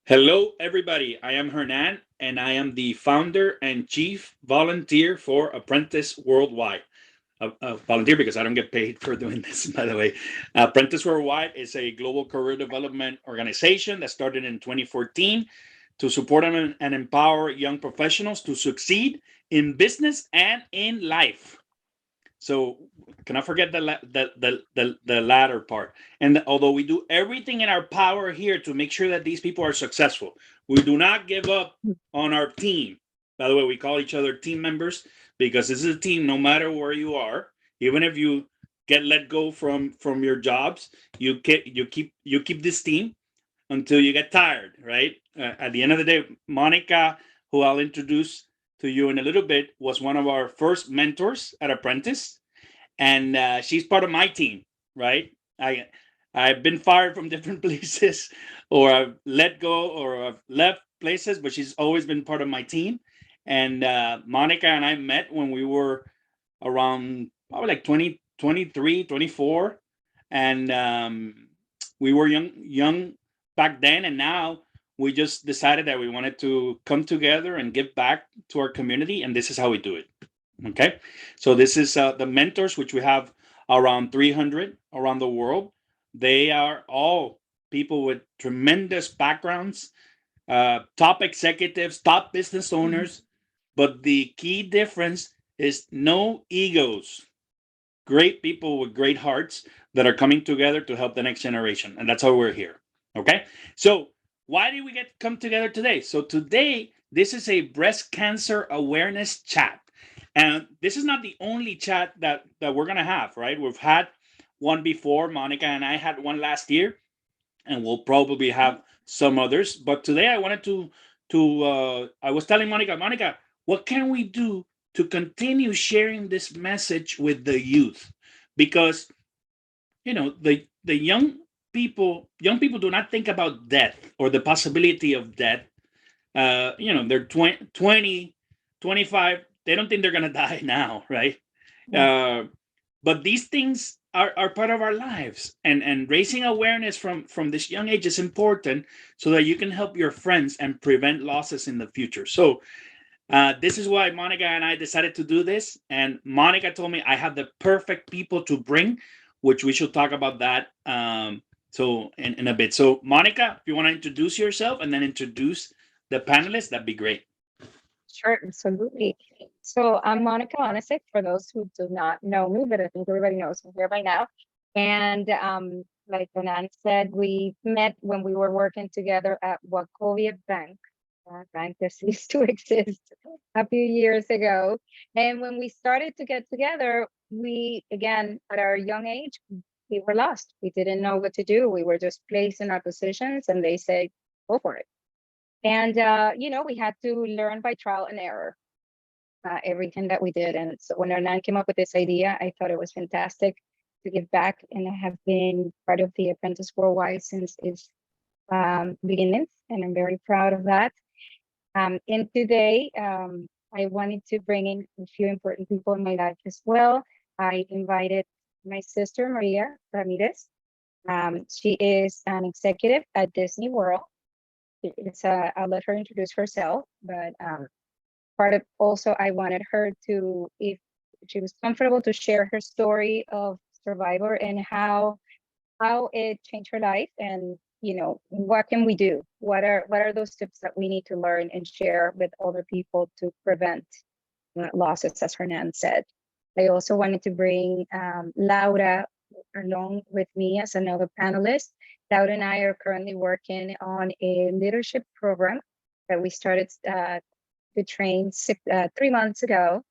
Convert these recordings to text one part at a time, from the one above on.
Hello, everybody. I am Hernan, and I am the founder and chief volunteer for Apprentice Worldwide. Volunteer because I don't get paid for doing this, by the way. Apprentice Worldwide is a global career development organization that started in 2014 to support and empower young professionals to succeed in business and in life. So can I forget the latter part? And although we do everything in our power here to make sure that these people are successful, we do not give up on our team. By the way, we call each other team members because this is a team. No matter where you are, even if you get let go from your jobs, you keep this team until you get tired, right? At the end of the day, Monica, who I'll introduce to you in a little bit, was one of our first mentors at Apprentice, and she's part of my team, right? I've been fired from different places, or I've let go, or I've left places, but she's always been part of my team. And Monica and I met when we were around probably like 20, 23, 24, and we were young back then, and now we just decided that we wanted to come together and give back to our community, and this is how we do it. Okay, so this is the mentors, which we have around 300 around the world. They are all people with tremendous backgrounds, top executives, top business owners. But the key difference is no egos. Great people with great hearts that are coming together to help the next generation, and that's how we're here. Okay, so why did we get come together today? So today, this is a breast cancer awareness chat, and this is not the only chat that we're gonna have. Right, we've had one before. Monica and I had one last year, and we'll probably have some others. But today, I wanted to I was telling Monica, what can we do to continue sharing this message with the youth? Because the young people do not think about death or the possibility of death. They're 20, 25. They don't think they're gonna die now, right? uh, but these things are part of our lives, and raising awareness from this young age is important so that you can help your friends and prevent losses in the future. So this is why Monica and I decided to do this. And Monica told me I have the perfect people to bring, which we should talk about that. So in a bit. So Monica, if you want to introduce yourself and then introduce the panelists, that'd be great. Sure, absolutely. So I'm Monica Onasek, for those who do not know me, but I think everybody knows me here by now. And like Renan said, we met when we were working together at Wachovia Bank, a bank that ceased to exist a few years ago. And when we started to get together, we, again, at our young age, we were lost. We didn't know what to do. We were just placed in our positions, and they said, go for it. And, we had to learn by trial and error, everything that we did. And so when Hernan came up with this idea, I thought it was fantastic to give back. And I have been part of the Apprentice Worldwide since its beginnings, and I'm very proud of that. And today, I wanted to bring in a few important people in my life as well. I invited my sister, Maria Ramirez. She is an executive at Disney World. I'll let her introduce herself, but part of also I wanted her to, if she was comfortable, to share her story of survivor and how it changed her life, and what can we do? What are those tips that we need to learn and share with other people to prevent losses, as Hernan said. I also wanted to bring Laura along with me as another panelist. Laura and I are currently working on a leadership program that we started to train 3 months ago.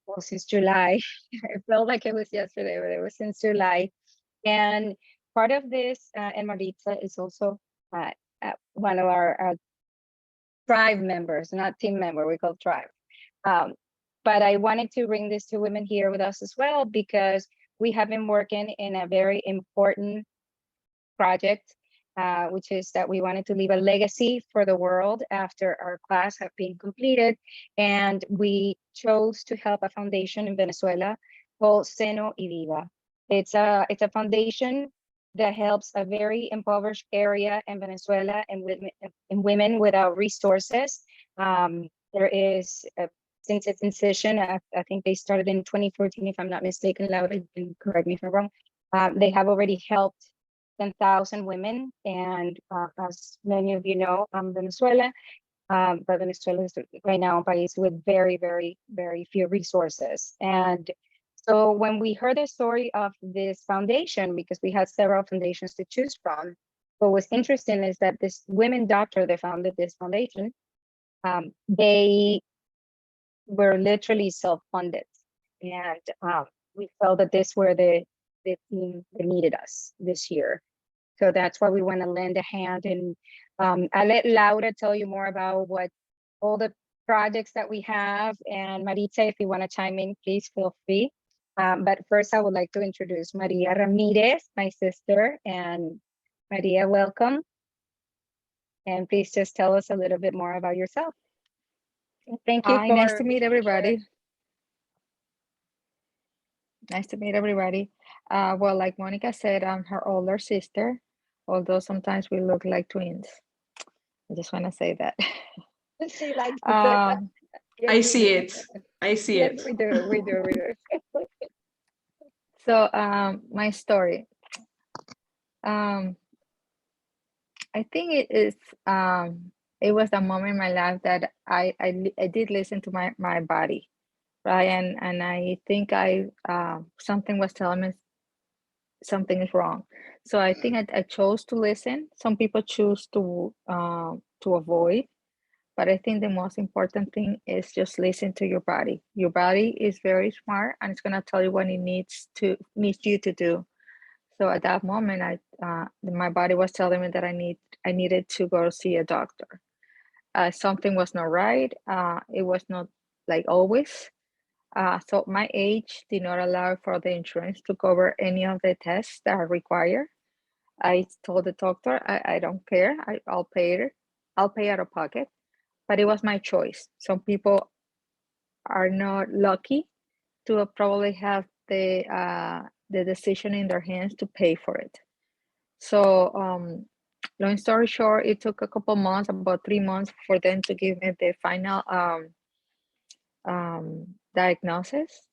Well, since July. It felt like it was yesterday, but it was since July. And part of this, and Maritza is also one of our tribe members, not team member, we call tribe. Um, but I wanted to bring these two women here with us as well, because we have been working in a very important project, which is that we wanted to leave a legacy for the world after our class had been completed. And we chose to help a foundation in Venezuela called Seno y Viva. It's a foundation that helps a very impoverished area in Venezuela and women without resources. There is, since its inception, I think they started in 2014, if I'm not mistaken. Laura, you can correct me if I'm wrong. They have already helped 10,000 women, and as many of you know, Venezuela, but Venezuela is right now a place with very, very, very few resources. And so when we heard the story of this foundation, because we had several foundations to choose from, what was interesting is that this women doctor that founded this foundation, they were literally self-funded. And we felt that this were the team that needed us this year. So that's why we want to lend a hand. And I'll let Laura tell you more about what all the projects that we have. And Maritza, if you want to chime in, please feel free. But first, I would like to introduce Maria Ramirez, my sister. And Maria, welcome. And please just tell us a little bit more about yourself. Thank you. Hi, nice to meet everybody. Nice to meet everybody. Well, like Monica said, I'm her older sister, although sometimes we look like twins. I just want to say that. She likes to say that. Yes, I see it. I see yes, it. we do. We do. We do. So my story. I think it is. It was a moment in my life that I did listen to my body, right? And I think something was telling me something is wrong. So I think I chose to listen. Some people choose to avoid, but I think the most important thing is just listen to your body. Your body is very smart, and it's gonna tell you what it needs you to do. So at that moment, my body was telling me that I needed to go see a doctor. Something was not right. It was not like always. So my age did not allow for the insurance to cover any of the tests that are required. I told the doctor, I don't care. I'll pay it. I'll pay out of pocket. But it was my choice. Some people are not lucky to probably have the decision in their hands to pay for it. So long story short, it took a couple months, about 3 months, for them to give me the final diagnosis.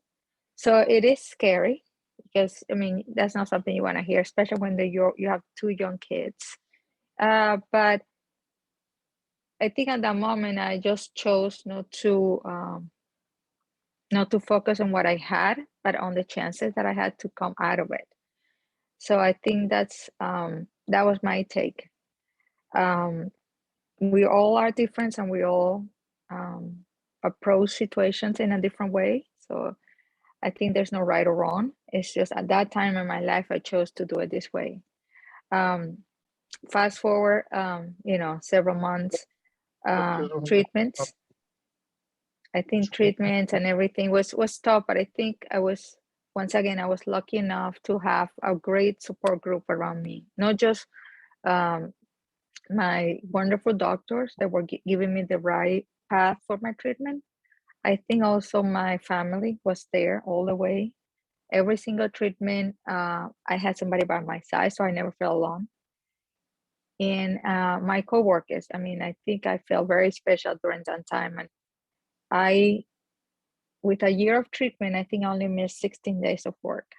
So it is scary because, I mean, that's not something you want to hear, especially when you have 2 young kids. But I think at that moment I just chose not to focus on what I had, but on the chances that I had to come out of it. So I think that was my take. We all are different, and we all approach situations in a different way. So I think there's no right or wrong. It's just at that time in my life, I chose to do it this way. Fast forward, several months, treatments. I think treatments and everything was tough, but I think I was lucky enough to have a great support group around me. Not just my wonderful doctors that were giving me the right path for my treatment. I think also my family was there all the way. Every single treatment, I had somebody by my side, so I never felt alone. And my coworkers, I mean, I think I felt very special during that time. And with a year of treatment, I think I only missed 16 days of work.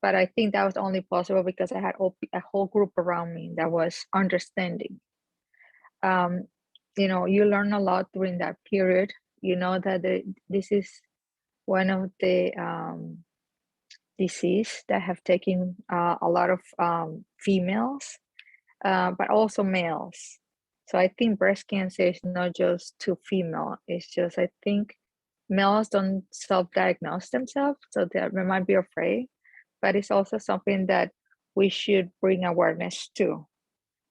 But I think that was only possible because I had a whole group around me that was understanding. You learn a lot during that period. You know that this is one of the disease that have taken a lot of females, but also males. So I think breast cancer is not just to female. It's just, I think males don't self-diagnose themselves, so they might be afraid. But it's also something that we should bring awareness to.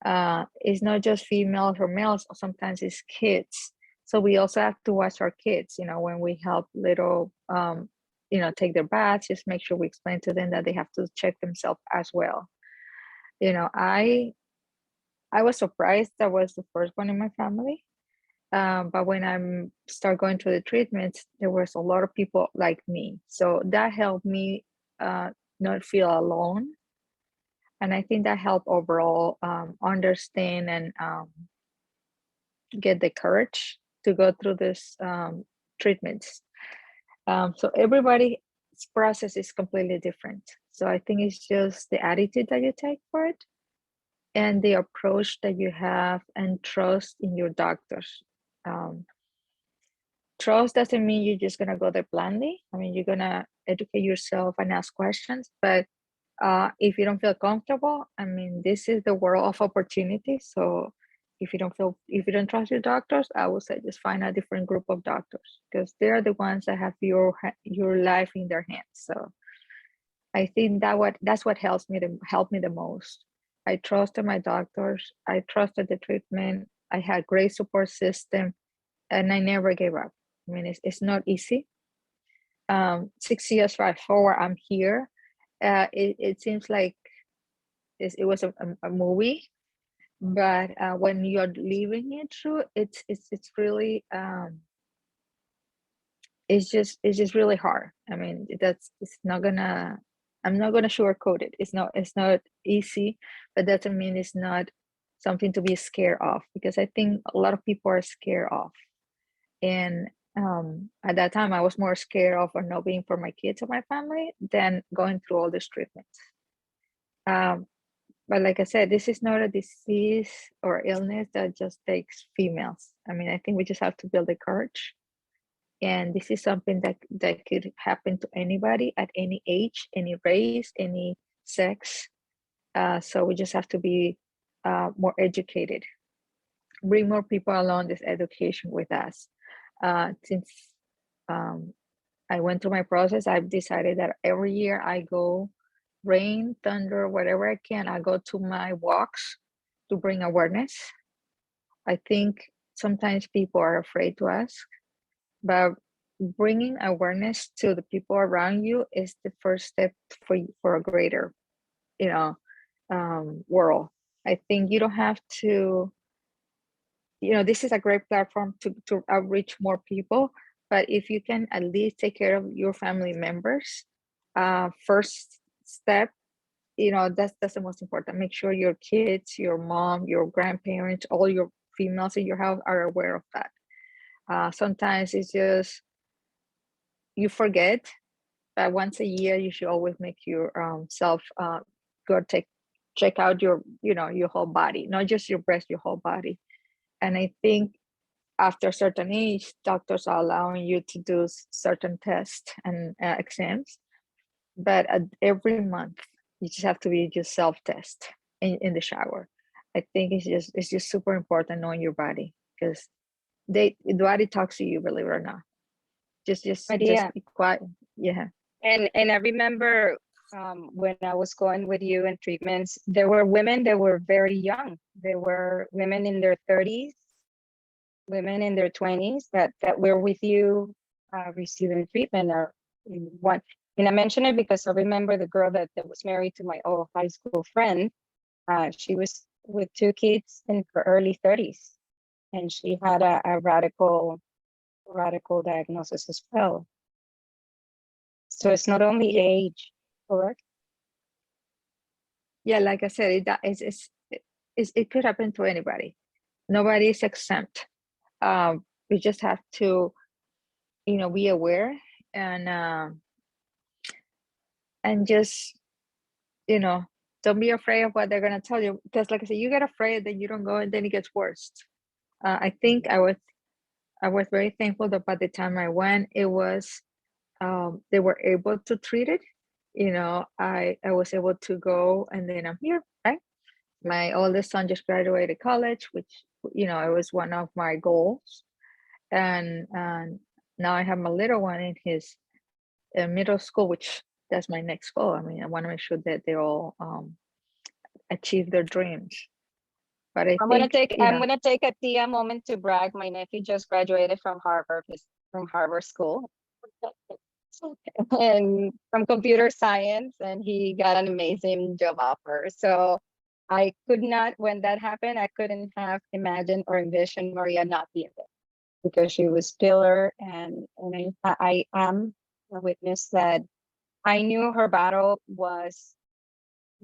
It's not just females or males, sometimes it's kids. So we also have to watch our kids, when we help little, take their baths, just make sure we explain to them that they have to check themselves as well. I was surprised I was the first one in my family. But when I start going through the treatments, there was a lot of people like me. So that helped me not feel alone. And I think that helped overall understand and get the courage to go through this treatments. So everybody's process is completely different. So I think it's just the attitude that you take for it and the approach that you have and trust in your doctors. Trust doesn't mean you're just gonna go there blindly. I mean, you're gonna educate yourself and ask questions, but if you don't feel comfortable, I mean, this is the world of opportunity. So if you don't trust your doctors, I would say just find a different group of doctors because they're the ones that have your life in their hands. So I think that's what helped me the most. I trusted my doctors. I trusted the treatment. I had great support system, and I never gave up. I mean, it's not easy. 6 years fast forward, I'm here. It seems like it was a movie, but when you're living it through, it's really it's just really hard. I mean, it's not gonna. I'm not gonna sugarcoat it. It's not easy, but doesn't mean it's not something to be scared of because I think a lot of people are scared of. And at that time, I was more scared of not being for my kids or my family than going through all these treatments. But like I said, this is not a disease or illness that just takes females. I mean, I think we just have to build the courage. And this is something that could happen to anybody at any age, any race, any sex. So we just have to be more educated, bring more people along this education with us. Since I went through my process, I've decided that every year I go rain, thunder, whatever I can, I go to my walks to bring awareness. I think sometimes people are afraid to ask, but bringing awareness to the people around you is the first step for a greater, world. I think you don't have to, this is a great platform to outreach more people, but if you can at least take care of your family members, first step, that's the most important. Make sure your kids, your mom, your grandparents, all your females in your house are aware of that. Sometimes it's just you forget, but once a year you should always make your self go check out your your whole body, not just your breast, your whole body. And I think after a certain age, doctors are allowing you to do certain tests and exams, but every month you just have to be just self-test in the shower. I think it's just super important knowing your body because the body talks to you, believe it or not. Just Maria, be quiet. Yeah. and I remember when I was going with you in treatments, there were women that were very young. There were women in their 30s, women in their 20s that were with you receiving treatment or in one. And I mention it because I remember the girl that was married to my old high school friend. She was with 2 kids in her early 30s, and she had a radical diagnosis as well. So it's not only age, correct? Yeah, like I said, it could happen to anybody. Nobody is exempt. We just have to, be aware and just, don't be afraid of what they're gonna tell you. Because, like I said, you get afraid, then you don't go, and then it gets worse. I think I was very thankful that by the time I went, it was they were able to treat it. I was able to go, and then I'm here, right? My oldest son just graduated college, which it was one of my goals, and now I have my little one in his middle school, which that's my next goal. I mean, I want to make sure that they all achieve their dreams. But I I'm gonna think take a moment to brag. My nephew just graduated from Harvard School and from computer science, and he got an amazing job offer. So I could not, when that happened, I couldn't have imagined or envisioned Maria not being there because she was pillar, and I am a witness that I knew her battle was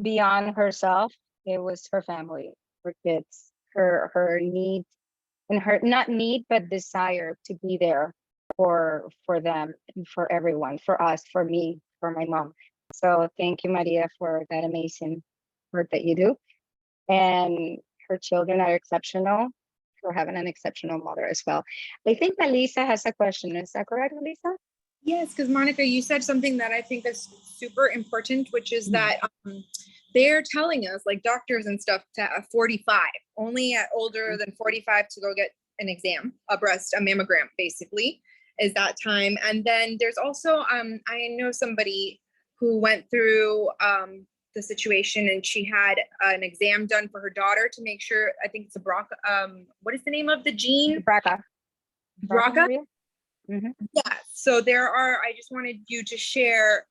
beyond herself, it was her family, her kids, her need, and her not need but desire to be there for them and for everyone, for us, for me, for my mom. So thank you, Maria, for that amazing work that you do. And her children are exceptional for having an exceptional mother as well. I think Melissa has a question. Is that correct, Melissa? Yes, because Monica, you said something that I think is super important, which is that they're telling us, like doctors and stuff, to 45, only at older than 45 to go get an exam, a mammogram, basically, is that time. And then there's also, I know somebody who went through the situation, and she had an exam done for her daughter to make sure, I think it's a BRCA, what is the name of the gene? BRCA. BRCA? Maria? Mhm. Yeah, so I just wanted you to share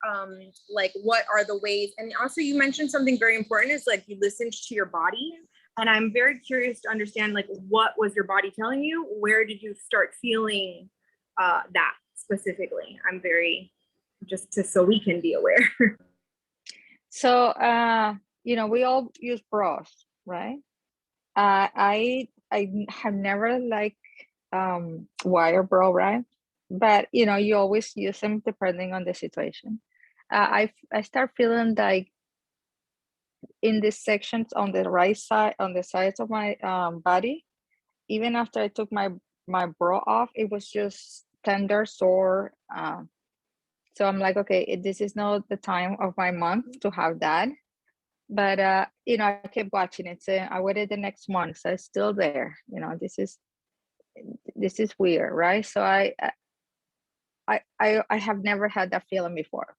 like what are the ways, and also you mentioned something very important is like you listened to your body, and I'm very curious to understand like what was your body telling you? Where did you start feeling that specifically? I'm very, so we can be aware. So, we all use bras, right? I have never wire bra, right? But you always use them depending on the situation. I start feeling like in these sections on the right side, on the sides of my body, even after I took my bra off, it was just tender, sore. So I'm like, okay, this is not the time of my month to have that. But I kept watching it. So I waited the next month, so it's still there. This is weird, right? So I have never had that feeling before.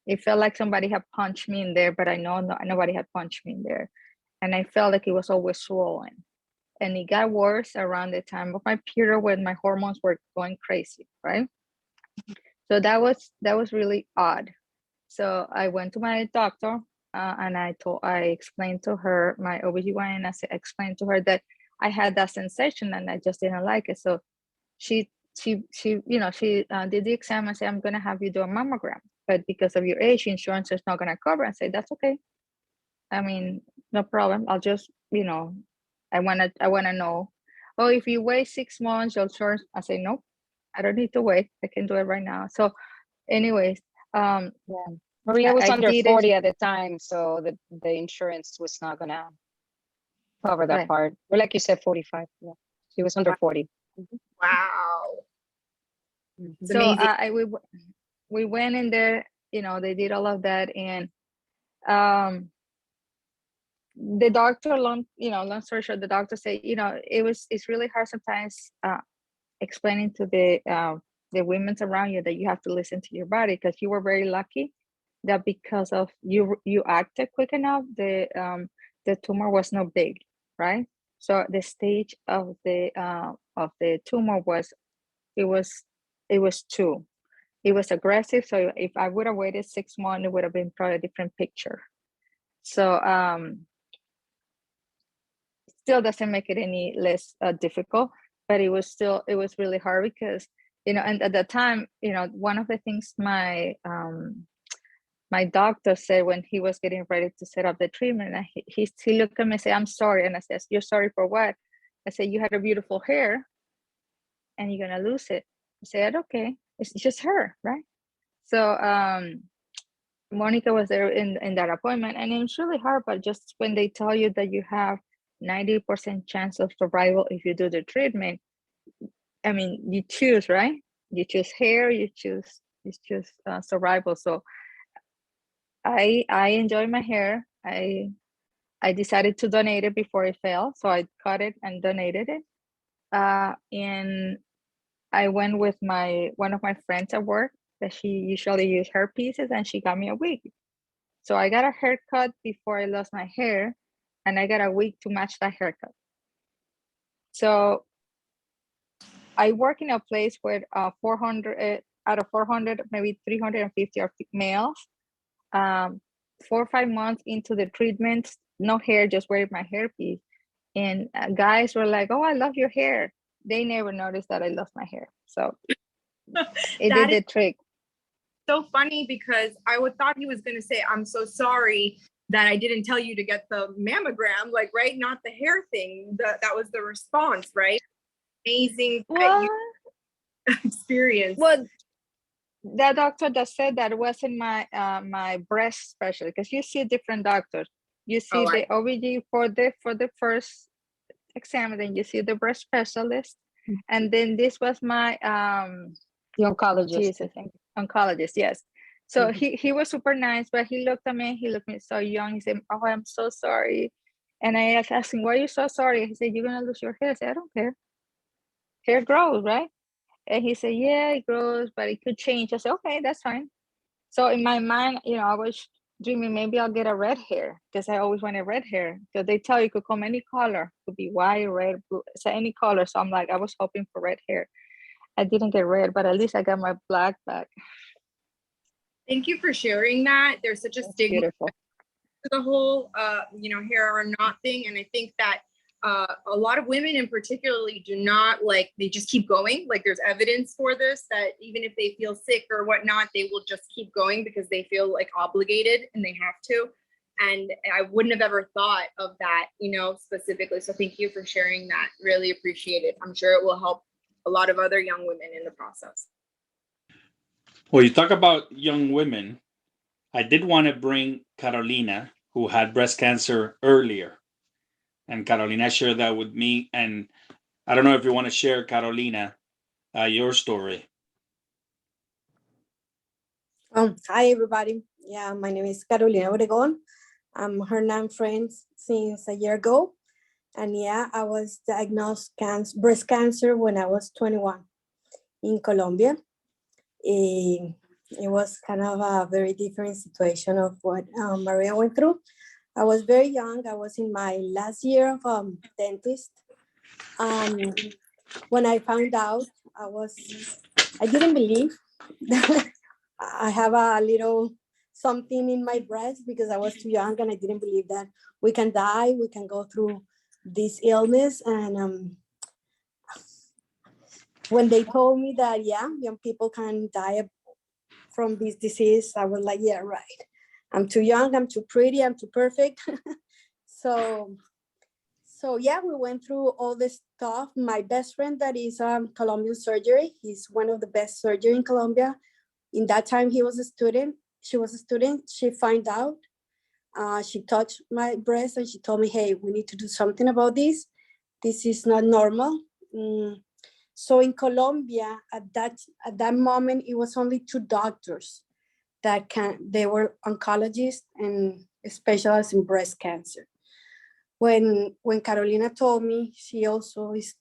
It felt like somebody had punched me in there, but I know nobody had punched me in there, and I felt like it was always swollen. And it got worse around the time of my period when my hormones were going crazy, right? So that was really odd. So I went to my doctor, and I explained to her, my OBGYN, I explained to her that I had that sensation and I just didn't like it. So she did the exam and said, I'm going to have you do a mammogram, but because of your age, insurance is not going to cover. I said, that's okay. I mean, no problem. I'll just, I want to know, oh, if you wait 6 months, your insurance. I say, nope, I don't need to wait. I can do it right now. So anyways, Yeah. Maria was I under did it. 40 at the time, so the insurance was not gonna cover that Right. part. Or like you said, 45. Yeah. She was under 40. Wow. Mhm. It's So amazing. we went in there, they did all of that, and the doctor, long story short, the doctor said, it's really hard sometimes explaining to the women around you that you have to listen to your body, because you were very lucky that because of you acted quick enough, the tumor was not big, right? So the stage of the tumor was, it was 2. It was aggressive. So if I would have waited 6 months, it would have been probably a different picture. So still doesn't make it any less difficult, but it was really hard because, and at the time, one of the things my doctor said when he was getting ready to set up the treatment, and he looked at me and said, I'm sorry. And I said, you're sorry for what? I said, you had a beautiful hair and you're going to lose it. I said, okay, it's just her, right? So Monica was there in that appointment, and it's really hard, but just when they tell you that you have 90% chance of survival if you do the treatment, I mean, you choose, right? You choose hair, you choose survival. So I enjoy my hair. I decided to donate it before it fell, so I cut it and donated it. And I went with one of my friends at work that she usually use hair pieces, and she got me a wig. So I got a haircut before I lost my hair, and I got a wig to match that haircut. So I work in a place where 400 out of 400, maybe 350 are males. 4 or 5 months into the treatment, no hair, just wearing my hairpiece. And guys were like, oh, I love your hair. They never noticed that I lost my hair. So it did the trick. So funny because I would thought he was going to say, I'm so sorry that I didn't tell you to get the mammogram, like, right? Not the hair thing. That was the response, right? Amazing that you What? experienced. Well, the doctor that said that wasn't my breast specialist, because you see different doctors. You see Oh, the OBG for the first exam, and then you see the breast specialist, and then this was my The oncologist. Jesus, oncologist. Yes. So Mhm. he was super nice, but he looked at me. He looked at me so young. He said, "Oh, I'm so sorry." And I asked him, "Why are you so sorry?" He said, "You're gonna lose your hair." I said, "I don't care. Hair grows, right?" And he said, "Yeah, it grows, but it could change." I said, "Okay, that's fine." So in my mind, I was dreaming maybe I'll get a red hair, because I always wanted red hair. Because they tell you it could come any color, could be white, red, blue, so any color. So I'm like, I was hoping for red hair. I didn't get red, but at least I got my black back. Thank you for sharing that. There's such a It's stigma beautiful. to the whole, hair or not thing. And I think that a lot of women in particularly do not, like, they just keep going. Like, there's evidence for this, that even if they feel sick or whatnot, they will just keep going because they feel like obligated and they have to. And I wouldn't have ever thought of that, specifically. So thank you for sharing that. Really appreciate it. I'm sure it will help a lot of other young women in the process. Well, you talk about young women. I did want to bring Carolina, who had breast cancer earlier. And Carolina shared that with me. And I don't know if you want to share, Carolina, your story. Hi, everybody. Yeah, my name is Carolina Obregon. I'm Hernan friends since a year ago. And yeah, I was diagnosed breast cancer when I was 21 in Colombia. It was kind of a very different situation of what Maria went through. I was very young. I was in my last year of dentist. When I found out, I didn't believe that I have a little something in my breast, because I was too young and I didn't believe that we can die, we can go through this illness. And when they told me that, yeah, young people can die from this disease, I was like, yeah, right. I'm too young, I'm too pretty, I'm too perfect. So yeah, we went through all this stuff. My best friend that is Colombian surgery, he's one of the best surgery in Colombia. In that time, he was a student. She was a student. She found out. She touched my breast and she told me, "Hey, we need to do something about this. This is not normal." So in Colombia, at that moment, it was only 2 doctors they were oncologists and specialists in breast cancer. When Carolina told me, she also is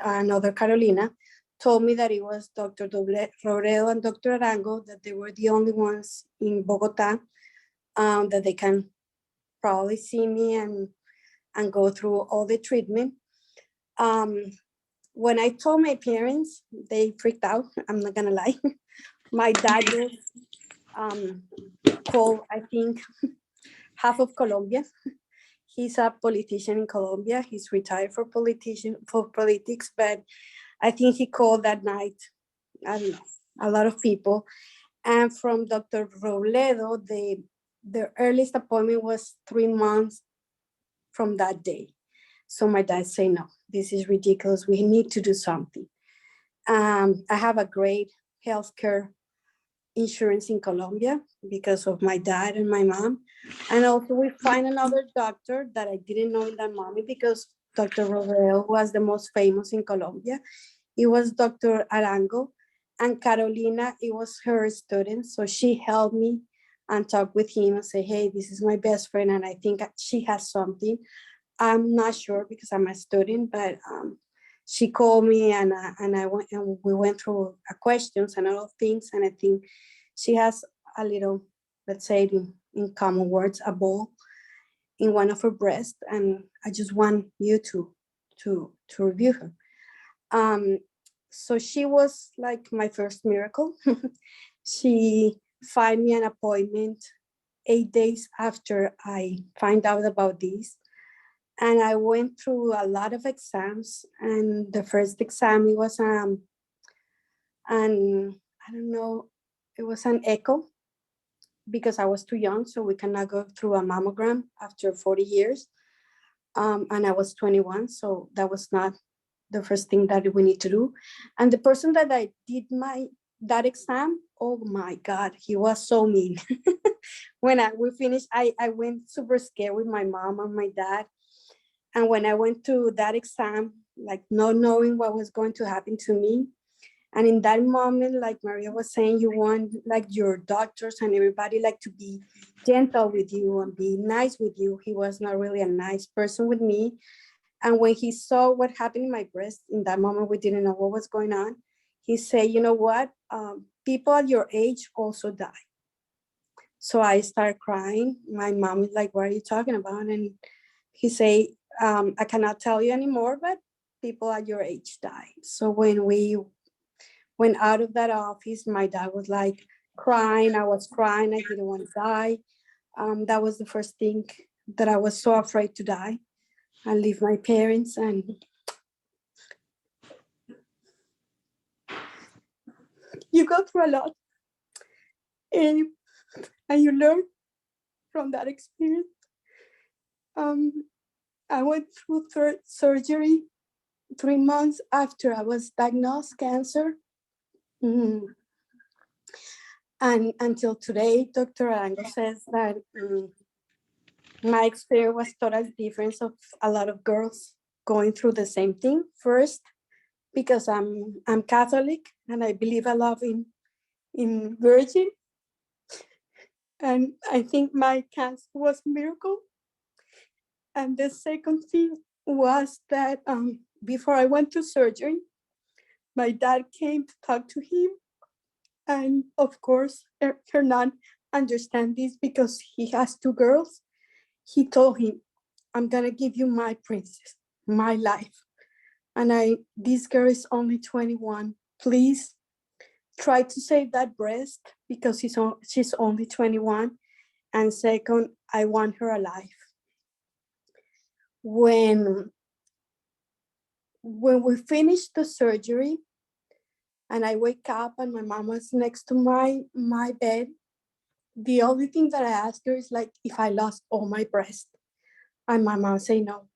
another Carolina, told me that it was Dr. Robredo and Dr. Arango, that they were the only ones in Bogota that they can probably see me and go through all the treatment. When I told my parents, they freaked out. I'm not gonna lie. My dad just called, I think, half of Colombia. He's a politician in Colombia. He's retired for politics, but I think he called that night, I don't know, a lot of people. And from Dr. Robledo, the earliest appointment was 3 months from that day. So my dad said, no, this is ridiculous. We need to do something. I have a great healthcare insurance in Colombia because of my dad and my mom. And also we find another doctor that I didn't know in that moment, because Dr. Robredo was the most famous in Colombia. It was Dr. Arango, and Carolina, it was her student. So she helped me and talked with him and say, hey, this is my best friend and I think she has something. I'm not sure because I'm a student, but she called me and I went and we went through questions and all things. And I think she has a little, let's say in common words, a ball in one of her breasts. And I just want you to review her. So she was like my first miracle. She find me an appointment 8 days after I find out about this. And I went through a lot of exams. And the first exam, it was I don't know, it was an echo. because I was too young, so we cannot go through a mammogram after 40 years. And I was 21, so that was not the first thing that we need to do. And the person that I did that exam, oh my God, he was so mean. When we finished, I went super scared with my mom and my dad. And when I went to that exam, like not knowing what was going to happen to me, and in that moment, like Maria was saying, you want like your doctors and everybody like to be gentle with you and be nice with you. He was not really a nice person with me. And when he saw what happened in my breast, in that moment, we didn't know what was going on. He said, you know what? People at your age also die. So I started crying. My mom is like, what are you talking about? And he said, I cannot tell you anymore, but people at your age die. So when we went out of that office, my dad was like crying. I was crying. I didn't want to die. That was the first thing that I was so afraid to die and leave my parents. And you go through a lot, and you learn from that experience. I went through third surgery 3 months after I was diagnosed cancer. And until today, Dr. Arango says that my experience was totally different of a lot of girls going through the same thing. First, because I'm Catholic and I believe a lot in Virgin. And I think my cancer was a miracle. And the second thing was that before I went to surgery, my dad came to talk to him. And of course, Hernan understands this because he has 2 girls. He told him, I'm gonna give you my princess, my life. And this girl is only 21. Please try to save that breast because she's only 21. And second, I want her alive. When we finished the surgery and I wake up and my mom was next to my bed, the only thing that I asked her is like, if I lost all my breast. And my mom said, no.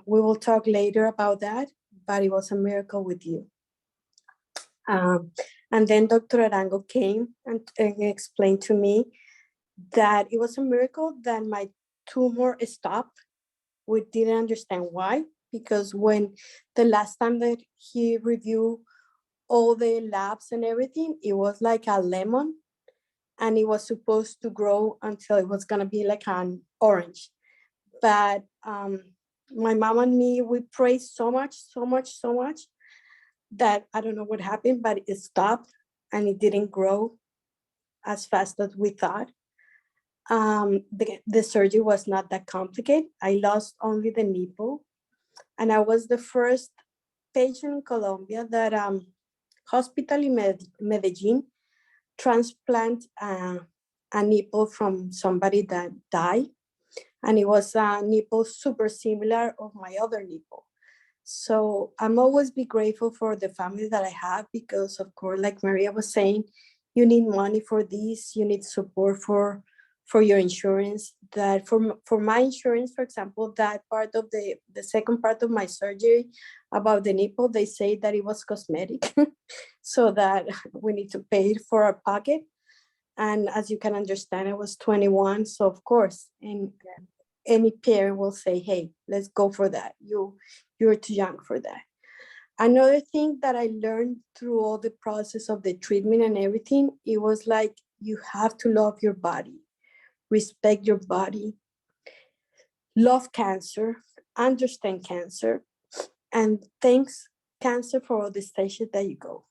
We will talk later about that, but it was a miracle with you. And then Dr. Arango came and explained to me that it was a miracle that my tumor stopped. We didn't understand why, because when the last time that he reviewed all the labs and everything, it was like a lemon and it was supposed to grow until it was gonna be like an orange. But my mom and me, we prayed so much that I don't know what happened, but it stopped and it didn't grow as fast as we thought. The surgery was not that complicated. I lost only the nipple, and I was the first patient in Colombia that hospital in Medellin transplant a nipple from somebody that died, and it was a nipple super similar of my other nipple. So I'm always be grateful for the family that I have, because of course, like Maria was saying, you need money for this, you need support for your insurance. That for my insurance, for example, that part of the second part of my surgery about the nipple, they say that it was cosmetic, so that we need to pay it for our pocket. And as you can understand, I was 21, so of course, and any parent will say, hey, let's go for that. You're too young for that. Another thing that I learned through all the process of the treatment and everything, it was like, you have to love your body, respect your body, love cancer, understand cancer, and thanks cancer for all the stages that you go.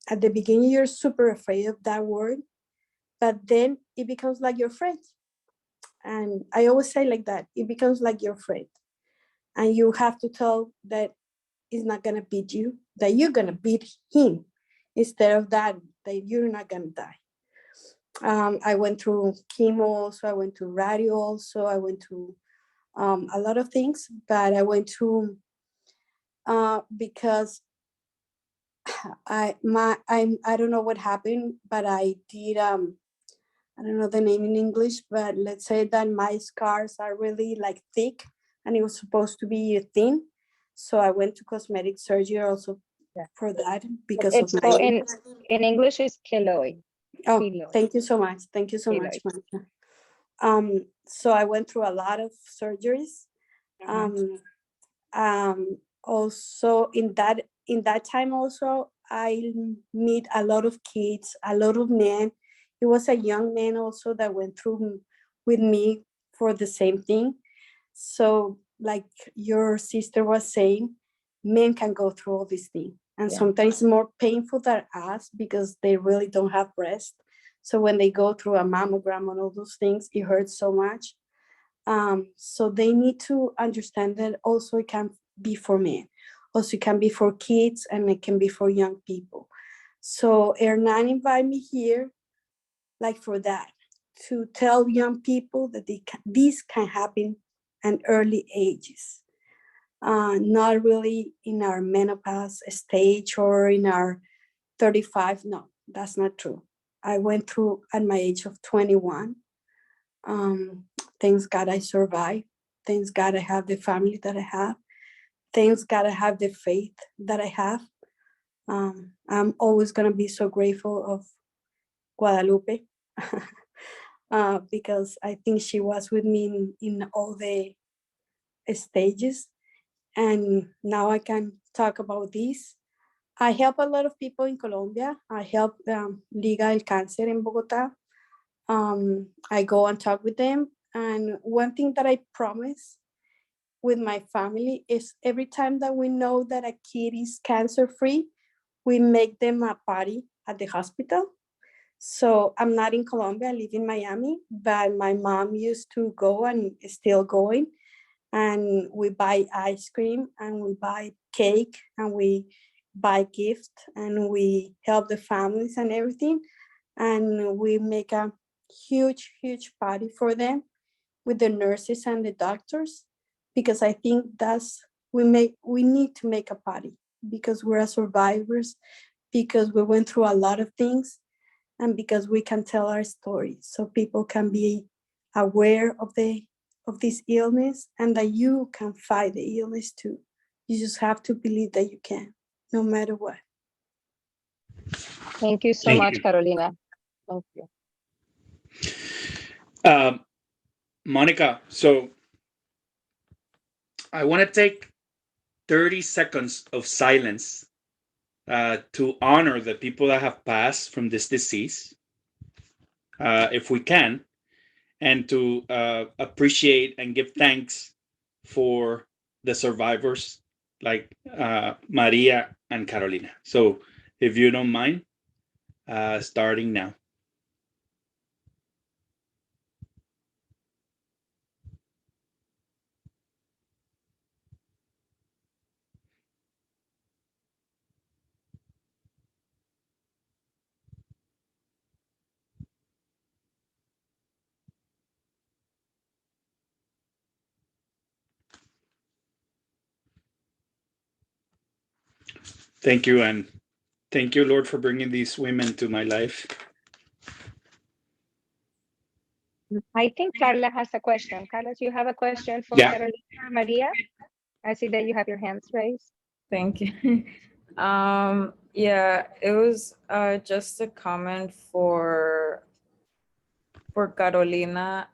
At the beginning, you're super afraid of that word, but then it becomes like your friend. And I always say like that, it becomes like your friend. And you have to tell that it's not gonna beat you, that you're gonna beat him, instead of that you're not gonna die. I went through chemo also, I went to radio also, I went to a lot of things, but I went to, because I don't know what happened, but I did I don't know the name in English, but let's say that my scars are really like thick and it was supposed to be thin. So I went to cosmetic surgery also Yeah. for that because It's of called my. in English is keloid. Oh, keloid. thank you so much. Thank you so much, Keloid. Monica. So I went through a lot of surgeries. Mhm. Also in that time also I meet a lot of kids, a lot of men. It was a young man also that went through with me for the same thing. So like your sister was saying, men can go through all these things and Yeah. sometimes more painful than us because they really don't have breast. So when they go through a mammogram and all those things, it hurts so much. So they need to understand that also it can be for men, also it can be for kids, and it can be for young people. So Hernan invited me here, like for that, to tell young people that these can happen at early ages, not really in our menopause stage or in our 35. No, that's not true. I went through at my age of 21. Thanks God I survived. Thanks God I have the family that I have. Thanks God I have the faith that I have. I'm always gonna be so grateful of Guadalupe because I think she was with me in all the stages. And now I can talk about this. I help a lot of people in Colombia. I help Liga del Cáncer in Bogota. I go and talk with them. And one thing that I promise with my family is every time that we know that a kid is cancer free, we make them a party at the hospital. So I'm not in Colombia, I live in Miami, but my mom used to go and is still going. And we buy ice cream and we buy cake and we buy gifts and we help the families and everything. And we make a huge, huge party for them with the nurses and the doctors, because I think we need to make a party because we're survivors, because we went through a lot of things, and because we can tell our story so people can be aware of this illness and that you can fight the illness too. You just have to believe that you can, no matter what. Thank you so Thank much, you. Carolina. Thank you. Monica, so I want to take 30 seconds of silence to honor the people that have passed from this disease, if we can, and to appreciate and give thanks for the survivors like Maria and Carolina. So, if you don't mind, starting now. Thank you, and thank you, Lord, for bringing these women to my life. I think Carla has a question. Carla, do you have a question for Yeah. Carolina or Maria? I see that you have your hands raised. Thank you. Yeah, it was just a comment for Carolina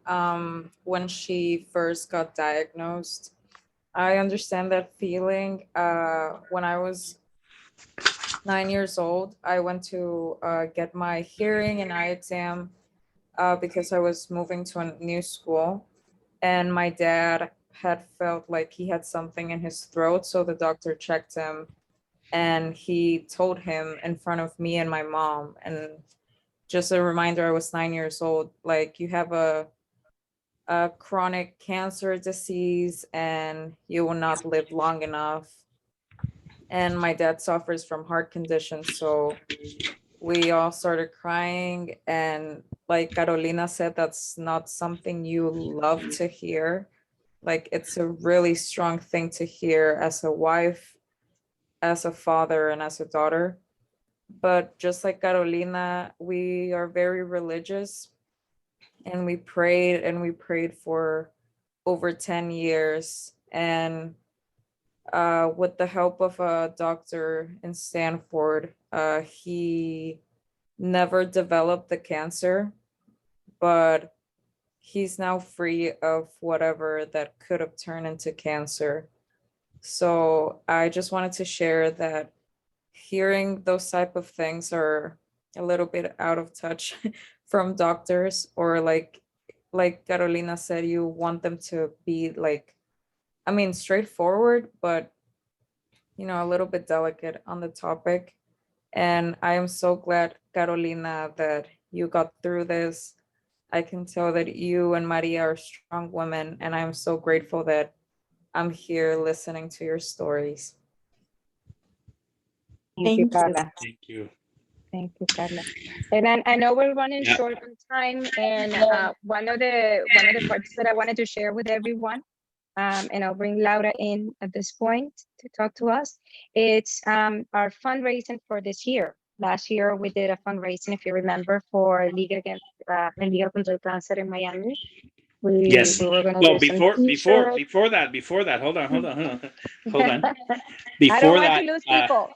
when she first got diagnosed. I understand that feeling. When I was 9 years old, I went to get my hearing and eye exam because I was moving to a new school, and my dad had felt like he had something in his throat, so the doctor checked him and he told him in front of me and my mom. And just a reminder, I was 9 years old, like, you have a chronic cancer disease and you will not live long enough. And my dad suffers from heart conditions, so we all started crying. And like Carolina said, that's not something you love to hear. Like, it's a really strong thing to hear as a wife, as a father, and as a daughter. But just like Carolina, we are very religious. and we prayed for over 10 years. And with the help of a doctor in Stanford, he never developed the cancer, but he's now free of whatever that could have turned into cancer. So I just wanted to share that hearing those type of things are a little bit out of touch from doctors, or like Carolina said, you want them to be like, I mean, straightforward, but a little bit delicate on the topic. And I am so glad, Carolina, that you got through this. I can tell that you and Maria are strong women, and I'm so grateful that I'm here listening to your stories. Thank you, Thank you. Carla. Thank you. Thank you, Carla. And I know we're running Yeah. short on time, and one of the parts that I wanted to share with everyone, and I'll bring Laura in at this point to talk to us. It's our fundraising for this year. Last year, we did a fundraising, if you remember, for Liga contra el Cáncer in Miami. Yes. We were gonna Well, do some before t-shirts. that, hold on. Hold on. I don't Before want that, to lose people.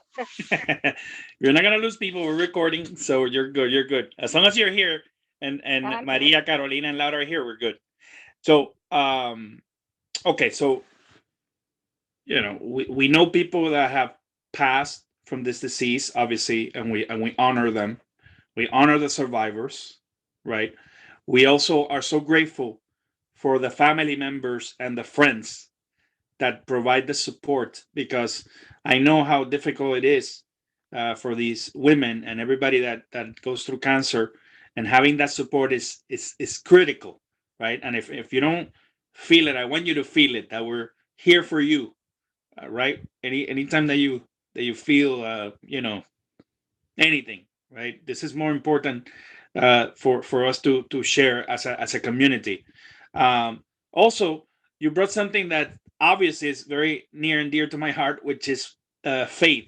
you're not gonna lose people. We're recording, so you're good. You're good. As long as you're here, and I'm Maria, Carolina, and Laura are here, we're good. So, okay, so we know people that have passed from this disease, obviously, and we honor them. We honor the survivors, right? We also are so grateful for the family members and the friends that provide the support, because I know how difficult it is for these women and everybody that goes through cancer, and having that support is critical, right? And if you don't feel it, I want you to feel it, that we're here for you, right? Anytime that you feel anything, right? This is more important for us to share as a community. Also, you brought something that obviously is very near and dear to my heart, which is faith,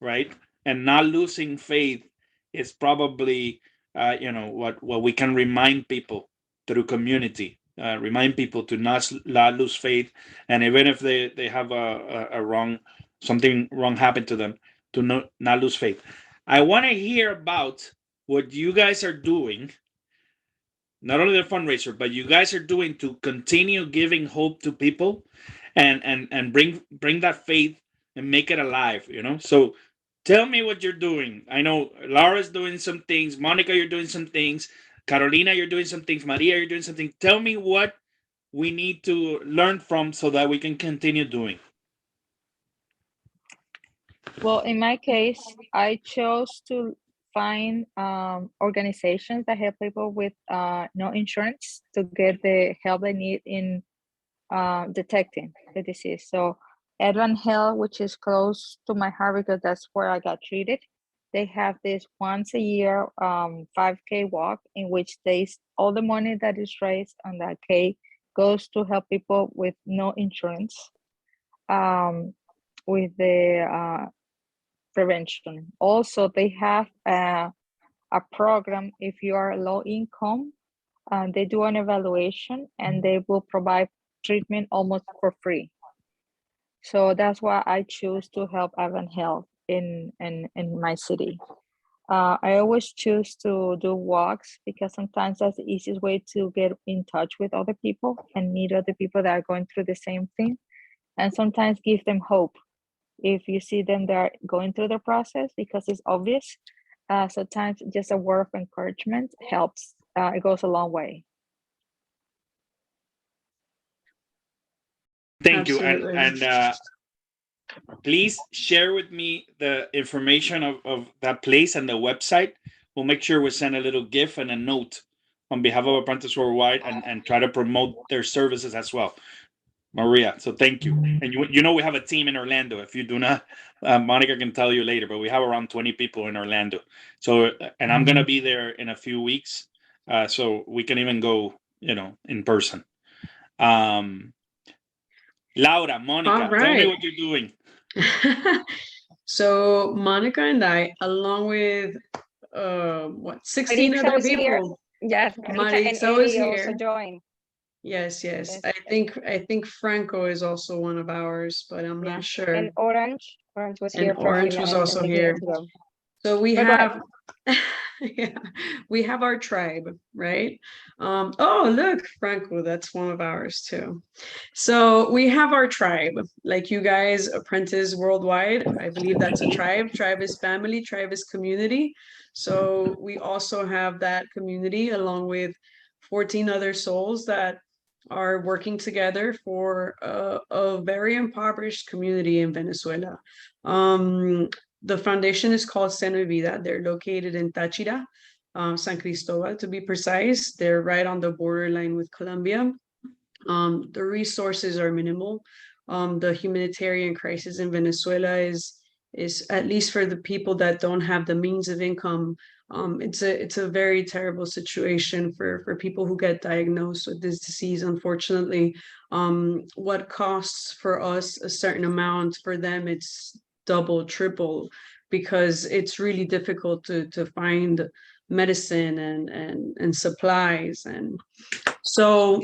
right? And not losing faith is probably what we can remind people through community. Remind people to not lose faith, and even if they have something wrong happen to them, to not lose faith. I want to hear about what you guys are doing, not only the fundraiser, but you guys are doing to continue giving hope to people, and bring that faith and make it alive. So tell me what you're doing. I know Laura's doing some things, Monica, you're doing some things, Carolina, you're doing some things, Maria, you're doing something. Tell me what we need to learn from so that we can continue doing. Well, in my case, I chose to find organizations that help people with no insurance to get the help they need in detecting the disease. So Advent Health, which is close to my heart because that's where I got treated, they have this once a year 5K walk, in which all the money that is raised on that K goes to help people with no insurance with the prevention. Also, they have a program if you are low income. They do an evaluation and they will provide treatment almost for free. So that's why I choose to help Advent Health in my city. I always choose to do walks because sometimes that's the easiest way to get in touch with other people and meet other people that are going through the same thing, and sometimes give them hope. If you see them they're going through the process, because it's obvious, sometimes just a word of encouragement helps. It goes a long way. Thank you. Absolutely. And please share with me the information of that place and the website. We'll make sure we send a little GIF and a note on behalf of Apprentice Worldwide, and try to promote their services as well. Maria, so thank you. And we have a team in Orlando. If you do not, Monica can tell you later, but we have around 20 people in Orlando. So, and I'm going to be there in a few weeks. So we can even go, in person. Laura, Monica, tell me what you're doing. So Monica and I, along with 16 other people. Yes, and Maritza was Eddie also here. joined. Yes, yes. Yes, I think Franco is also one of ours, but I'm yeah. not sure. And Orange was And here for a few Orange was minutes, I also think here. minutes ago. So we But go ahead. have, yeah, we have our tribe, right? Oh, look, Franco, that's one of ours too. So we have our tribe, like you guys, Apprentice Worldwide. I believe that's a tribe. Tribe is family, tribe is community. So we also have that community along with 14 other souls that are working together for a very impoverished community in Venezuela. The foundation is called Seno Vida. They're located in Táchira, San Cristobal to be precise. They're right on the borderline with Colombia. The resources are minimal. The humanitarian crisis in Venezuela is at least for the people that don't have the means of income. It's a very terrible situation for people who get diagnosed with this disease. Unfortunately, what costs for us a certain amount, for them it's double, triple, because it's really difficult to find medicine and supplies. And so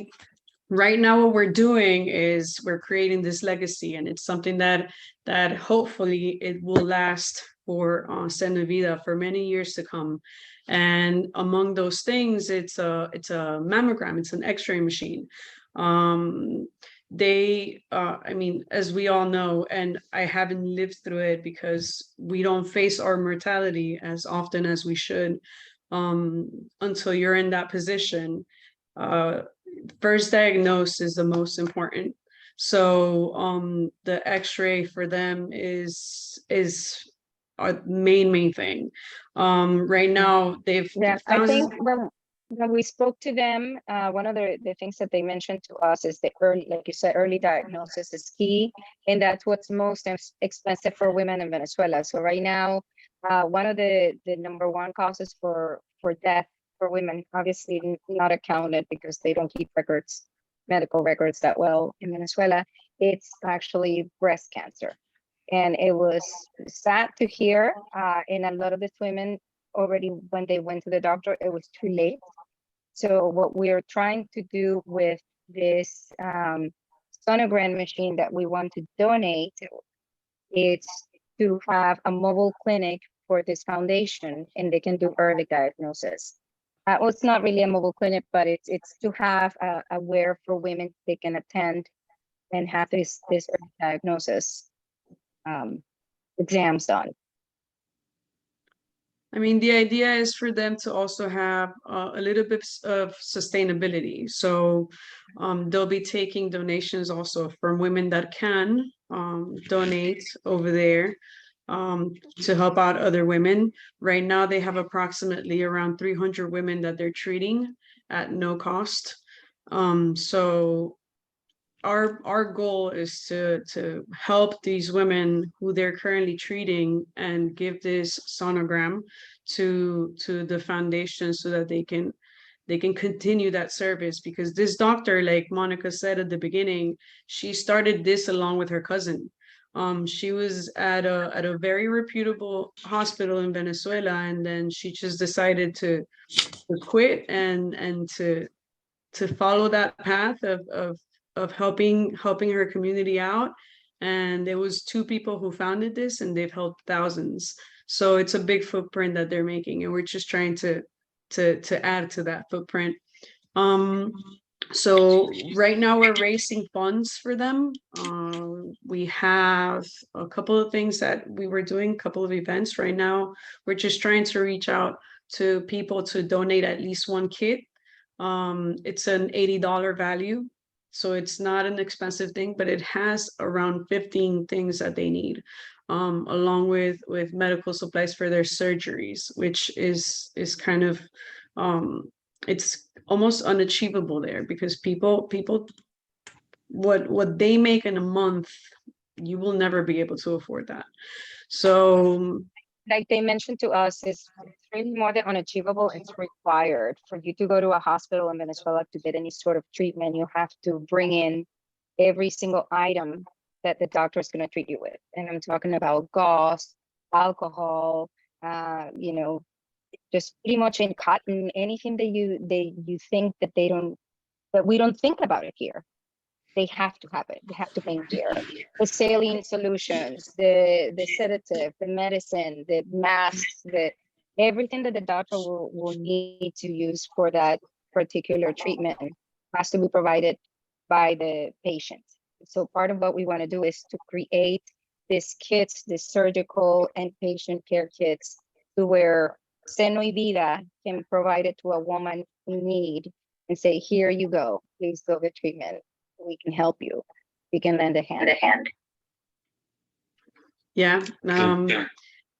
right now what we're doing is we're creating this legacy, and it's something that hopefully it will last for Seno Vida for many years to come. And among those things, it's a mammogram, it's an x-ray machine. I mean, as we all know, and I haven't lived through it because we don't face our mortality as often as we should, until you're in that position. First diagnosis is the most important. So the x-ray for them is our main thing. Right now they've Yeah, I found. think when we spoke to them, one of the things that they mentioned to us is the early, like you said, early diagnosis is key, and that's what's most expensive for women in Venezuela. So right now, one of the number one causes for death for women, obviously not accounted because they don't keep records, medical records that well in Venezuela, it's actually breast cancer. And it was sad to hear, and a lot of these women already, when they went to the doctor, it was too late. So what we're trying to do with this sonogram machine that we want to donate, it's to have a mobile clinic for this foundation, and they can do early diagnosis. Well, it's not really a mobile clinic, but it's to have a where for women they can attend and have this early diagnosis exams done. I mean, the idea is for them to also have a little bit of sustainability. So they'll be taking donations also from women that can donate over there to help out other women. Right now, they have approximately around 300 women that they're treating at no cost. So our goal is to help these women who they're currently treating and give this sonogram to the foundation so that they can continue that service. Because this doctor, like Monica said at the beginning, she started this along with her cousin. She was at a very reputable hospital in Venezuela, and then she just decided to quit and to follow that path of helping her community out. And there was two people who founded this, and they've helped thousands. So it's a big footprint that they're making, and we're just trying to add to that footprint. So right now we're raising funds for them. We have a couple of things that we were doing, a couple of events. Right now we're just trying to reach out to people to donate at least one kit. It's an $80 value, so it's not an expensive thing, but it has around 15 things that they need, along with medical supplies for their surgeries, which is kind of it's almost unachievable there, because people what they make in a month, you will never be able to afford that. So Like they mentioned to us, it's really more than unachievable, it's required. For you to go to a hospital in Venezuela to get any sort of treatment, you have to bring in every single item that the doctor is going to treat you with. And I'm talking about gauze, alcohol, just pretty much in cotton, anything that you think that we don't think about it here. They have to have it. They have to be here. The saline solutions, the sedative, the medicine, the masks, everything that the doctor will need to use for that particular treatment has to be provided by the patient. So part of what we want to do is to create these kits, these surgical and patient care kits, to where Seno y Vida can provide it to a woman in need and say, here you go, please go get treatment. We can help you. We can lend a hand. Yeah.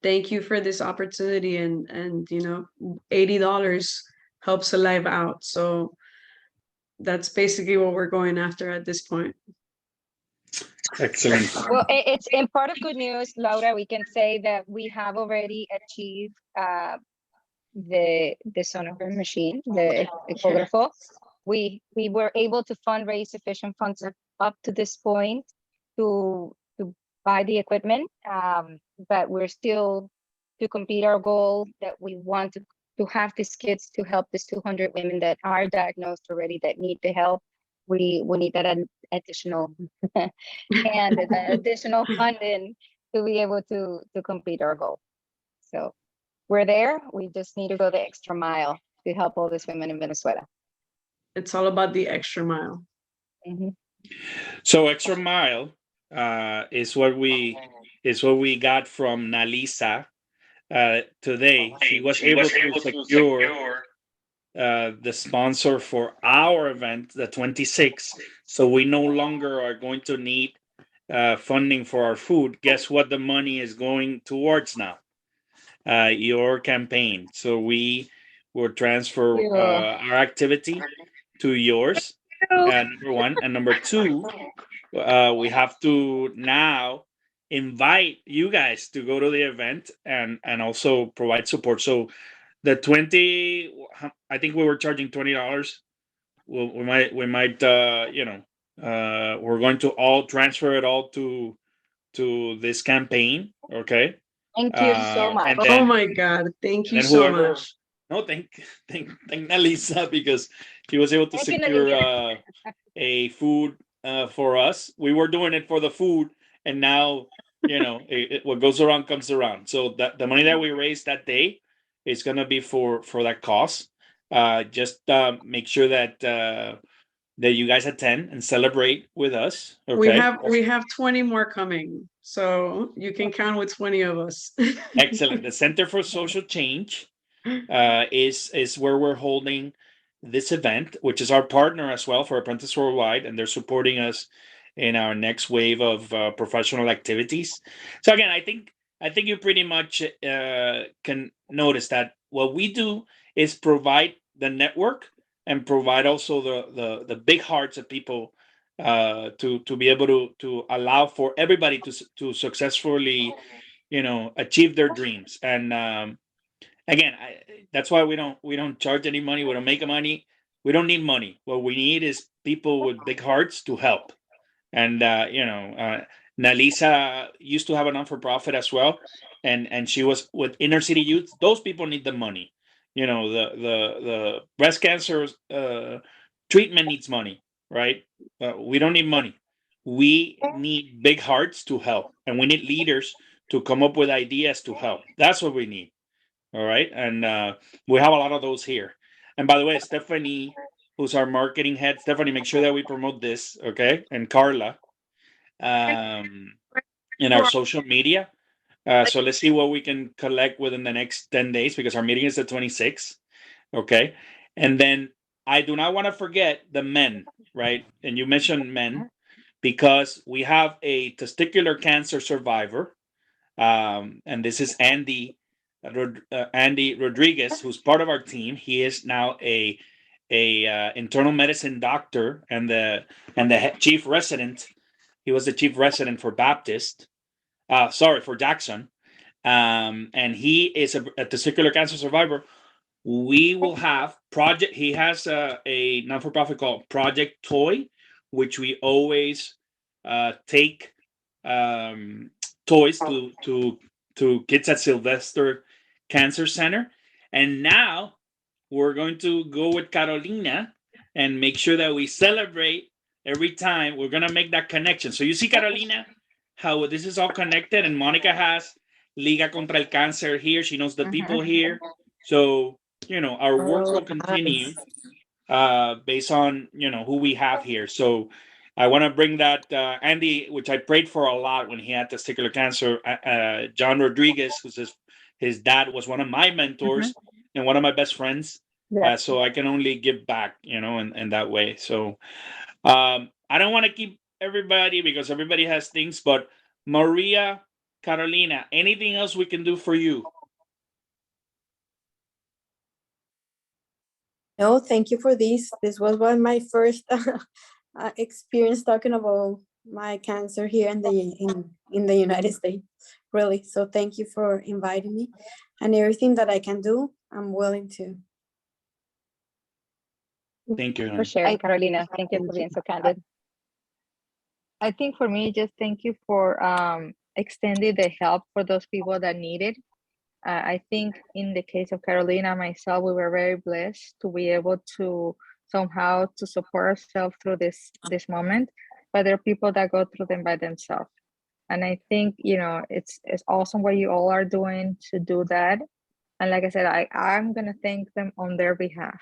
Thank you for this opportunity, and $80 helps a life out. So that's basically what we're going after at this point. Excellent. Well, it's in part of good news, Laura. We can say that we have already achieved the sonogram machine, the ecographo. We were able to fundraise sufficient funds up to this point to buy the equipment, but we're still to complete our goal that we want to have these kits to help these 200 women that are diagnosed already that need the help. We need that additional and the additional funding to be able to complete our goal. So we're there. We just need to go the extra mile to help all these women in Venezuela. It's all about the extra mile. Mhm. So extra mile is what we got from Nalisa today. She was able to secure the sponsor for our event, the 26th. So we no longer are going to need funding for our food. Guess what the money is going towards now? Your campaign. So we will transfer our activity to yours, number one. And number two, we have to now invite you guys to go to the event and also provide support. So the 20, I think we were charging $20. We might we're going to all transfer it all to this campaign. Okay. Thank you so much. And Oh then, my God. Thank you and so whoever, much. no, thank Nalisa, because she was able to Thank you, secure a food for us. We were doing it for the food, and now what goes around comes around. So that the money that we raised that day is gonna be for that cause. Just make sure that you guys attend and celebrate with us. Okay. We have 20 more coming, so you can count with 20 of us. Excellent. The Center for Social Change is where we're holding this event, which is our partner as well for Apprentice Worldwide, and they're supporting us in our next wave of professional activities. So again, I think you pretty much can notice that what we do is provide the network and provide also the big hearts of people to be able to allow for everybody to successfully achieve their dreams. And again, that's why we don't charge any money. We don't make money. We don't need money. What we need is people with big hearts to help. And Nalisa used to have a non-for-profit as well, and she was with inner city youth. Those people need the money. The breast cancer treatment needs money, right? We don't need money. We need big hearts to help, and we need leaders to come up with ideas to help. That's what we need. All right. And we have a lot of those here. And by the way, Stephanie, who's our marketing head, Stephanie, make sure that we promote this. Okay. And Carla in our social media. So let's see what we can collect within the next 10 days, because our meeting is the 26th. Okay. And then I do not want to forget the men, right? And you mentioned men, because we have a testicular cancer survivor. And this is Andy Rodriguez, who's part of our team. He is now a internal medicine doctor and the chief resident. He was the chief resident for Baptist. For Jackson. And he is a testicular cancer survivor. We will have project. He has a non-for-profit called Project Toy, which we always take toys to kids at Sylvester Cancer Center. And now we're going to go with Carolina and make sure that we celebrate every time. We're going to make that connection. So you see, Carolina, how this is all connected, and Monica has Liga contra el Cáncer here. She knows the people here. So, you know, our work will continue based on, you know, who we have here. So I want to bring that Andy, which I prayed for a lot when he had testicular cancer, John Rodriguez, who's his dad was one of my mentors and one of my best friends. Yeah. So I can only give back, you know, in that way. So I don't want to keep everybody because everybody has things, but Maria, Carolina, anything else we can do for you? No, thank you for this. This was one of my first experience talking about my cancer here in the United States. Really. So thank you for inviting me, and everything that I can do, I'm willing to. Thank you. For sharing, Carolina. Thank you for being so candid. I think for me, just thank you for extending the help for those people that need it. I think in the case of Carolina, myself, we were very blessed to be able to somehow to support ourselves through this moment, but there are people that go through them by themselves. And I think, you know, it's awesome what you all are doing to do that. And like I said, I'm going to thank them on their behalf.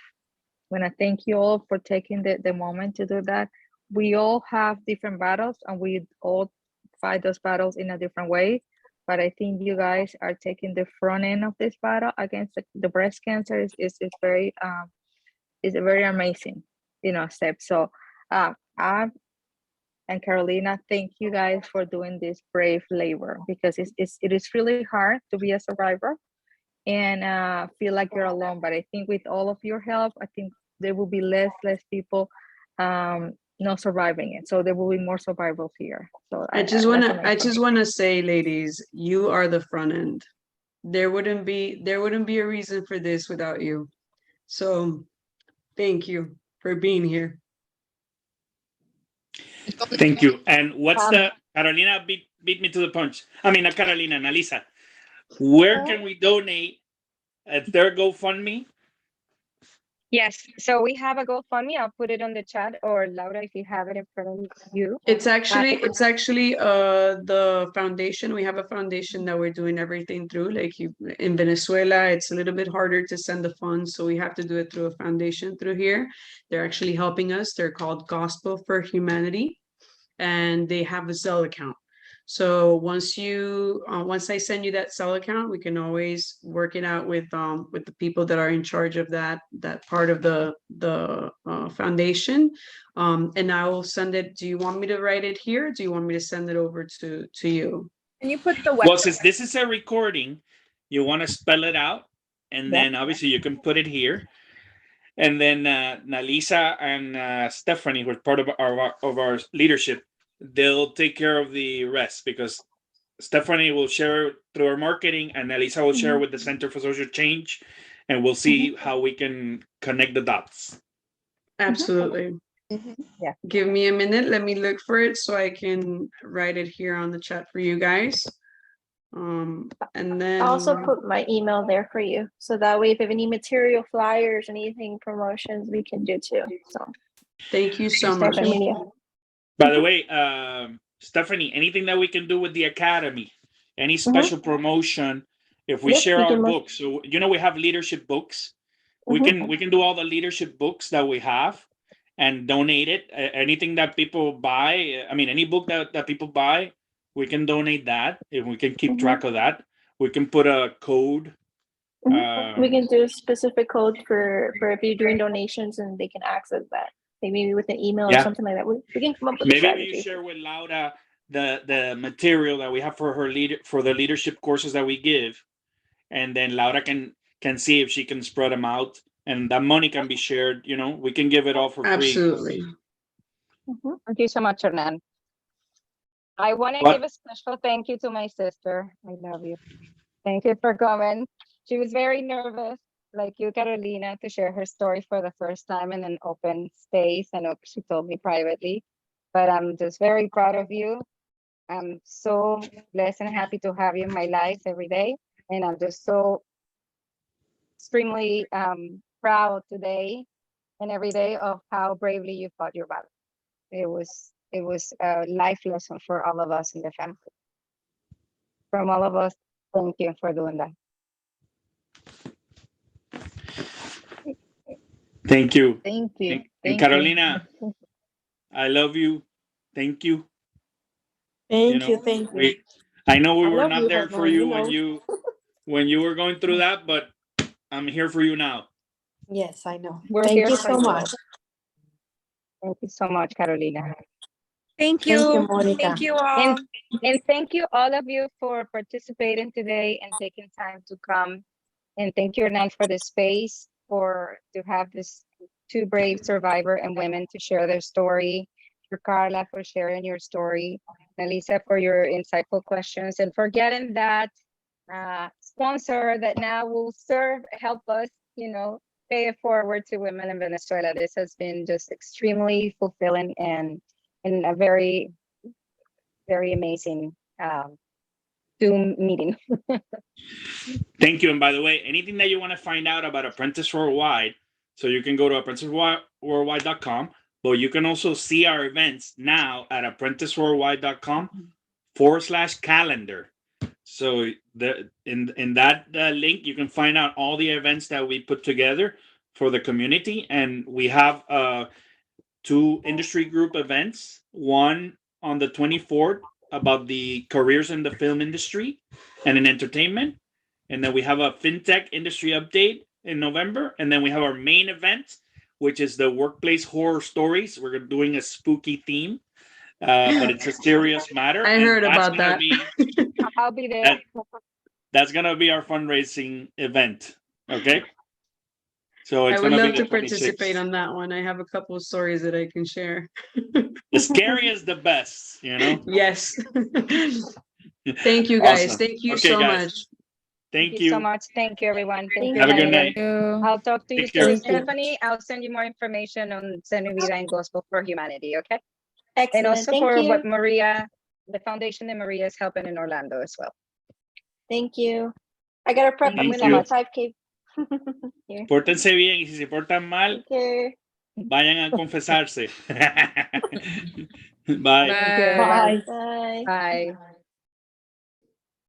I'm going to thank you all for taking the moment to do that. We all have different battles and we all fight those battles in a different way. But I think you guys are taking the front end of this battle against the breast cancer is very is a very amazing, you know, step. So I and Carolina, thank you guys for doing this brave labor, because it is really hard to be a survivor and feel like you're alone. But I think with all of your help, I think there will be less people not surviving it. So there will be more survivors here. So I just want to say, ladies, you are the front end. There wouldn't be a reason for this without you. So thank you for being here. Thank you. And what's the Carolina beat me to the punch? I mean, not Carolina, Analisa. Where can we donate at their GoFundMe? Yes, so we have a GoFundMe. I'll put it on the chat, or Laura, if you have it in front of you. It's actually the foundation. We have a foundation that we're doing everything through. Like in Venezuela, it's a little bit harder to send the funds, so we have to do it through a foundation through here. They're actually helping us. They're called Gospel for Humanity, and they have a Zelle account. So once I send you that Zelle account, we can always work it out with the people that are in charge of that part of the foundation. And I will send it. Do you want me to write it here? Or do you want me to send it over to you? Can you put the website? Well, since this is a recording, you want to spell it out, and then obviously you can put it here. And then Nalisa and Stephanie, who are part of our leadership, they'll take care of the rest, because Stephanie will share through our marketing and Nalisa will share with the Center for Social Change, and we'll see how we can connect the dots. Absolutely. Yeah. Give me a minute. Let me look for it so I can write it here on the chat for you guys. And then I'll also put my email there for you, so that way if you have any material, flyers, anything, promotions, we can do too. So thank you so much. social media. By the way, Stephanie, anything that we can do with the Academy, any special promotion, if we Yep, share we our can look. books, so you know we have leadership books. We can do all the leadership books that we have and donate it. Anything that people buy, I mean, any book that people buy, we can donate that. If we can keep track of that, we can put a code. We can do a specific code for if you're doing donations and they can access that. Maybe with an email or something like that. We can come up with a Maybe strategy. you share with Laura the material that we have for the leadership courses that we give, and then Laura can see if she can spread them out, and that money can be shared. You know, we can give it all for free. Absolutely. Thank you so much, Hernan. I want to give a special thank you to my sister. I love you. Thank you for coming. She was very nervous, like you, Carolina, to share her story for the first time in an open space. I know she told me privately, but I'm just very proud of you. I'm so blessed and happy to have you in my life every day. And I'm just so extremely proud today and every day of how bravely you fought your battle. It was a life lesson for all of us in the family. From all of us, thank you for doing that. Thank you. Thank you. And Thank Carolina, I love you. Thank you. Thank know, you, thank you. I know we I were love not you, there for Hernan, you you when know. you were going through that, but I'm here for you now. Yes, I know. We're Thank here you for so you. much. Thank you so much, Carolina. Thank Thank you, you. Monica. Thank you all. And thank you all of you for participating today and taking time to come. And thank you, Hernan, for the space to have this two brave survivor and women to share their story. For Carla for sharing your story, and Elisa for your insightful questions, and for getting that sponsor that now will help us, pay it forward to women in Venezuela. This has been just extremely fulfilling and a very, very amazing Zoom meeting. Thank you. And by the way, anything that you want to find out about Apprentice Worldwide, so you can go to apprenticeworldwide.com, but you can also see our events now at apprenticeworldwide.com/calendar. So in that link, you can find out all the events that we put together for the community. And we have 2 industry group events, one on the 24th about the careers in the film industry and in entertainment. And then we have a fintech industry update in November. And then we have our main event, which is the workplace horror stories. We're doing a spooky theme, but it's a serious matter. I and heard that's about gonna that. be- I'll be there. that's going to be our fundraising event. Okay. So I it's would going to love be to the participate 26th. on that one. I have a couple of stories that I can share. The scary is the best, Yes. Thank you guys. Awesome. Thank you Okay, so guys. much. Thank you so you. much. Thank you, everyone. Thank you. Have a good Hernan. night. I'll talk to you Take care. soon, Stephanie. I'll send you more information on Senu Vida and Gospel for Humanity, okay? And Excellent. also Thank for you. what the foundation that Maria is helping in Orlando as well. Thank you. I gotta prep. Thank I'm you gonna so do much. 5K. Here. Pórtense bien y si se portan mal, Take care. vayan a confesarse. Bye. Thank you, everyone. Bye. Bye. Bye.